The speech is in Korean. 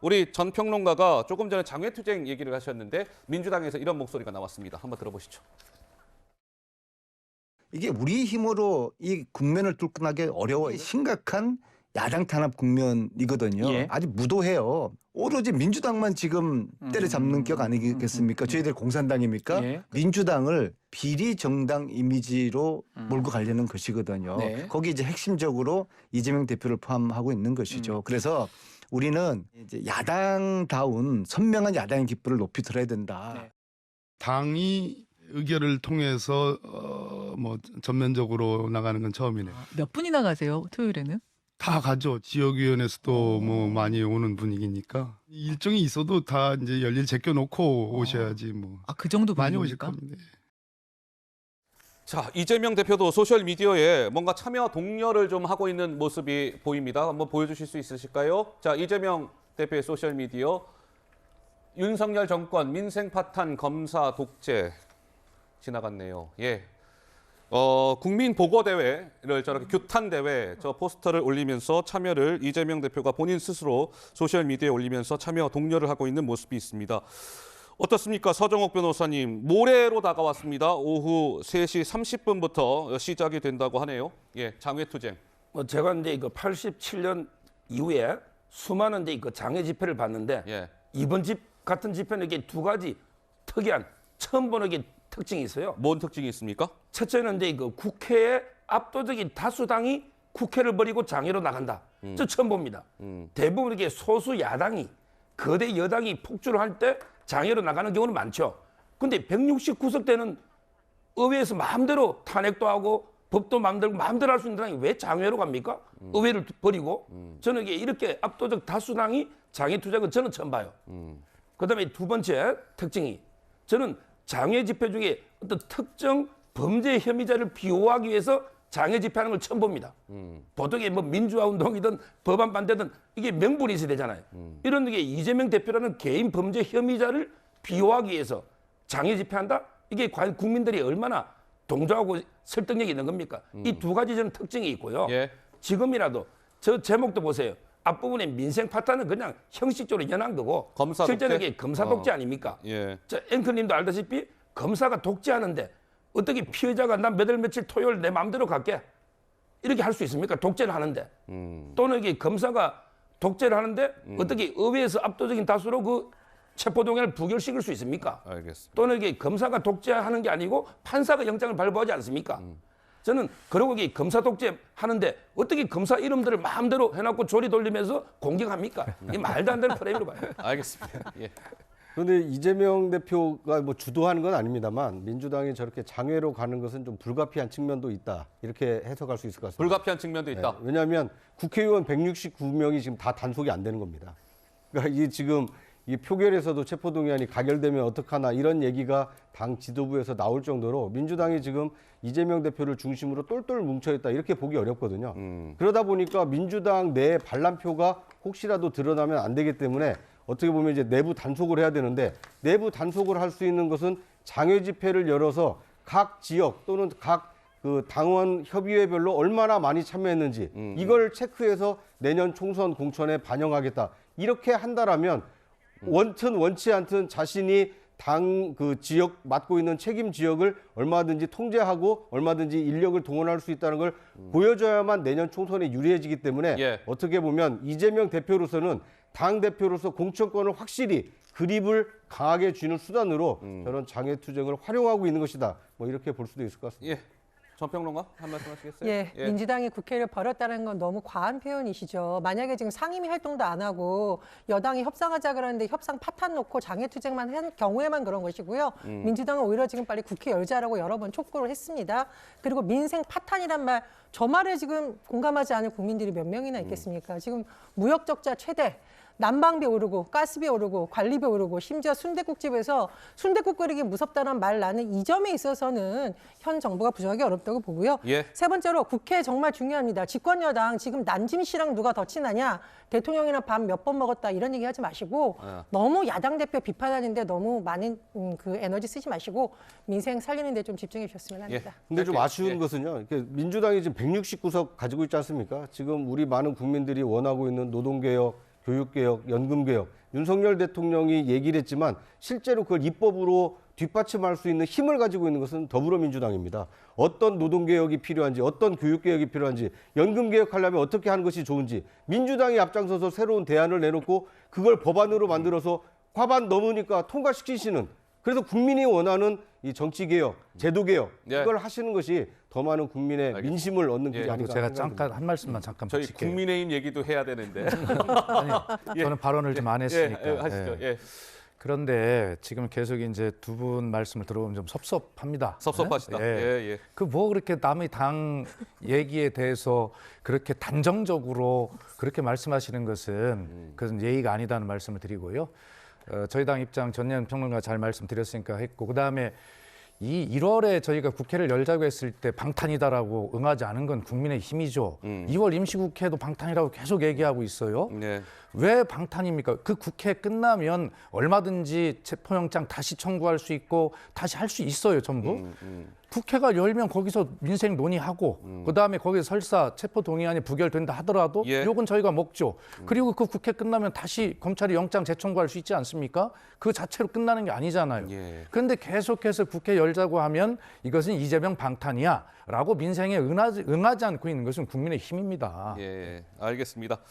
우리 전 평론가가 조금 전에 장외투쟁 얘기를 하셨는데 민주당에서 이런 목소리가 나왔습니다. 한번 들어보시죠. 이게 우리 힘으로 이 국면을 뚫고 나기 어려워 심각한 야당 탄압 국면이거든요. 예. 아주 무도해요. 오로지 민주당만 지금 때려잡는 격 아니겠습니까? 저희들 공산당입니까? 예. 민주당을 비리 정당 이미지로 몰고 가려는 것이거든요. 네. 거기 이제 핵심적으로 이재명 대표를 포함하고 있는 것이죠. 그래서 우리는 이제 야당다운 선명한 야당의 깃불을 높이 들어야 된다. 네. 당이 의결을 통해서 뭐 전면적으로 나가는 건 처음이네요. 몇 분이나 가세요, 토요일에는? 다 가죠. 지역위원회에서도 뭐 많이 오는 분위기니까 일정이 있어도 다 이제 열일 제껴놓고 오셔야지 뭐 아, 그 정도 많이 오실 분위기입니까? 겁니다. 자, 이재명 대표도 소셜미디어에 뭔가 참여 독려를 좀 하고 있는 모습이 보입니다. 한번 보여주실 수 있으실까요? 자, 이재명 대표의 소셜미디어. 윤석열 정권 민생 파탄 검사 독재 지나갔네요. 예. 국민 보고 대회를 저렇게 규탄 대회 저 포스터를 올리면서 참여를 이재명 대표가 본인 스스로 소셜 미디어에 올리면서 참여 독려를 하고 있는 모습이 있습니다. 어떻습니까? 서정옥 변호사님, 모레로 다가왔습니다. 오후 3시 30분부터 시작이 된다고 하네요. 예, 장외투쟁. 뭐 제가 이제 그 87년 이후에 수많은 이제 그 장외 집회를 봤는데 예. 이번 같은 집회는 이게 두 가지 특이한 처음 보는 게 특징이 있어요. 뭔 특징이 있습니까? 첫째는 이제 그 국회의 압도적인 다수당이 국회를 버리고 장외로 나간다. 저 처음 봅니다. 대부분 이게 소수 야당이 거대 여당이 폭주를 할 때 장외로 나가는 경우는 많죠. 근데 169석 되는 의회에서 마음대로 탄핵도 하고 법도 마음대로 할 수 있는 당이 왜 장외로 갑니까? 의회를 버리고. 저는 이렇게 압도적 다수당이 장외 투쟁은 저는 처음 봐요. 그다음에 두 번째 특징이 저는 장외 집회 중에 어떤 특정 범죄 혐의자를 비호하기 위해서 장외 집회하는 걸 처음 봅니다. 보통 뭐 민주화 운동이든 법안 반대든 이게 명분이 있어야 되잖아요. 이런 게 이재명 대표라는 개인 범죄 혐의자를 비호하기 위해서 장외 집회한다? 이게 과연 국민들이 얼마나 동조하고 설득력이 있는 겁니까? 이 두 가지 저는 특징이 있고요. 예. 지금이라도 저 제목도 보세요. 앞부분에 민생 파탄은 그냥 형식적으로 연한 거고 검사 실제로 독재? 이게 검사 독재 아닙니까? 예. 저 앵커님도 알다시피 검사가 독재하는데 어떻게 피해자가 난 몇 월 며칠 토요일 내 마음대로 갈게 이렇게 할 수 있습니까? 독재를 하는데 또는 이게 검사가 독재를 하는데 어떻게 의회에서 압도적인 다수로 그 체포동의안을 부결시킬 수 있습니까? 알겠습니다. 또는 이게 검사가 독재하는 게 아니고 판사가 영장을 발부하지 않습니까? 저는 그러고 이게 검사 독재 하는데 어떻게 검사 이름들을 마음대로 해놓고 조리 돌리면서 공격합니까? 이게 말도 안 되는 프레임으로 봐요. 알겠습니다. 예. 그런데 이재명 대표가 뭐 주도하는 건 아닙니다만 민주당이 저렇게 장외로 가는 것은 좀 불가피한 측면도 있다. 이렇게 해석할 수 있을 것 같습니다. 불가피한 측면도 있다. 네, 왜냐하면 국회의원 169명이 지금 다 단속이 안 되는 겁니다. 그러니까 이 지금 이 표결에서도 체포동의안이 가결되면 어떡하나 이런 얘기가 당 지도부에서 나올 정도로 민주당이 지금 이재명 대표를 중심으로 똘똘 뭉쳐있다 이렇게 보기 어렵거든요. 그러다 보니까 민주당 내 반란표가 혹시라도 드러나면 안 되기 때문에 어떻게 보면 이제 내부 단속을 해야 되는데 내부 단속을 할 수 있는 것은 장외 집회를 열어서 각 지역 또는 각 그 당원 협의회별로 얼마나 많이 참여했는지 이걸 체크해서 내년 총선 공천에 반영하겠다. 이렇게 한다라면 원튼 원치 않든 자신이 당 그 지역 맡고 있는 책임 지역을 얼마든지 통제하고 얼마든지 인력을 동원할 수 있다는 걸 보여줘야만 내년 총선에 유리해지기 때문에 예. 어떻게 보면 이재명 대표로서는 당 대표로서 공천권을 확실히 그립을 강하게 쥐는 수단으로 저런 장외 투쟁을 활용하고 있는 것이다. 뭐 이렇게 볼 수도 있을 것 같습니다. 예. 전 평론가 한 말씀 하시겠어요? 예, 민주당이 국회를 버렸다는 건 너무 과한 표현이시죠. 만약에 지금 상임위 활동도 안 하고 여당이 협상하자 그러는데 협상 파탄 놓고 장외투쟁만 한 경우에만 그런 것이고요. 민주당은 오히려 지금 빨리 국회 열자라고 여러 번 촉구를 했습니다. 그리고 민생 파탄이란 말, 저 말에 지금 공감하지 않을 국민들이 몇 명이나 있겠습니까? 지금 무역 적자 최대. 난방비 오르고 가스비 오르고 관리비 오르고 심지어 순댓국집에서 순댓국 끓이기 무섭다는 말 나는 이 점에 있어서는 현 정부가 부정하기 어렵다고 보고요. 예. 세 번째로 국회 정말 중요합니다. 집권 여당 지금 난짐 씨랑 누가 더 친하냐? 대통령이랑 밥 몇 번 먹었다 이런 얘기 하지 마시고 너무 야당 대표 비판하는데 너무 많은 그 에너지 쓰지 마시고 민생 살리는 데 좀 집중해 주셨으면 합니다. 근데 좀 아쉬운 예. 것은요. 이렇게 민주당이 지금 169석 가지고 있지 않습니까? 지금 우리 많은 국민들이 원하고 있는 노동개혁, 교육개혁, 연금개혁, 윤석열 대통령이 얘기를 했지만 실제로 그걸 입법으로 뒷받침할 수 있는 힘을 가지고 있는 것은 더불어민주당입니다. 어떤 노동개혁이 필요한지, 어떤 교육개혁이 필요한지, 연금개혁하려면 어떻게 하는 것이 좋은지 민주당이 앞장서서 새로운 대안을 내놓고 그걸 법안으로 만들어서 과반 넘으니까 통과시키시는, 그래서 국민이 원하는 이 정치개혁, 제도개혁 예. 이걸 하시는 것이 더 많은 국민의 알겠습니다. 민심을 얻는 길이 예. 아닌가 제가 생각합니다. 잠깐 한 말씀만 잠깐 저희 붙일게요. 국민의힘 얘기도 해야 되는데. 아니, 저는 발언을 좀 안 했으니까. 예, 하시죠. 예. 예. 그런데 지금 계속 이제 두 분 말씀을 들어보면 좀 섭섭합니다. 섭섭하시다. 예. 예, 예. 그 뭐 그렇게 남의 당 얘기에 대해서 그렇게 단정적으로 그렇게 말씀하시는 것은 그것은 예의가 아니다는 말씀을 드리고요. 저희 당 입장 전년 평론가 잘 말씀드렸으니까 했고, 그다음에 이 1월에 저희가 국회를 열자고 했을 때 방탄이다라고 응하지 않은 건 국민의힘이죠. 2월 임시국회도 방탄이라고 계속 얘기하고 있어요. 네. 왜 방탄입니까? 그 국회 끝나면 얼마든지 체포영장 다시 청구할 수 있고 다시 할 수 있어요, 전부. 국회가 열면 거기서 민생 논의하고 그다음에 거기서 설사 체포동의안이 부결된다 하더라도 예. 욕은 저희가 먹죠. 그리고 그 국회 끝나면 다시 검찰이 영장 재청구할 수 있지 않습니까? 그 자체로 끝나는 게 아니잖아요. 예. 그런데 계속해서 국회 열자고 하면 이것은 이재명 방탄이야 라고 민생에 응하지 않고 있는 것은 국민의 힘입니다. 예, 알겠습니다.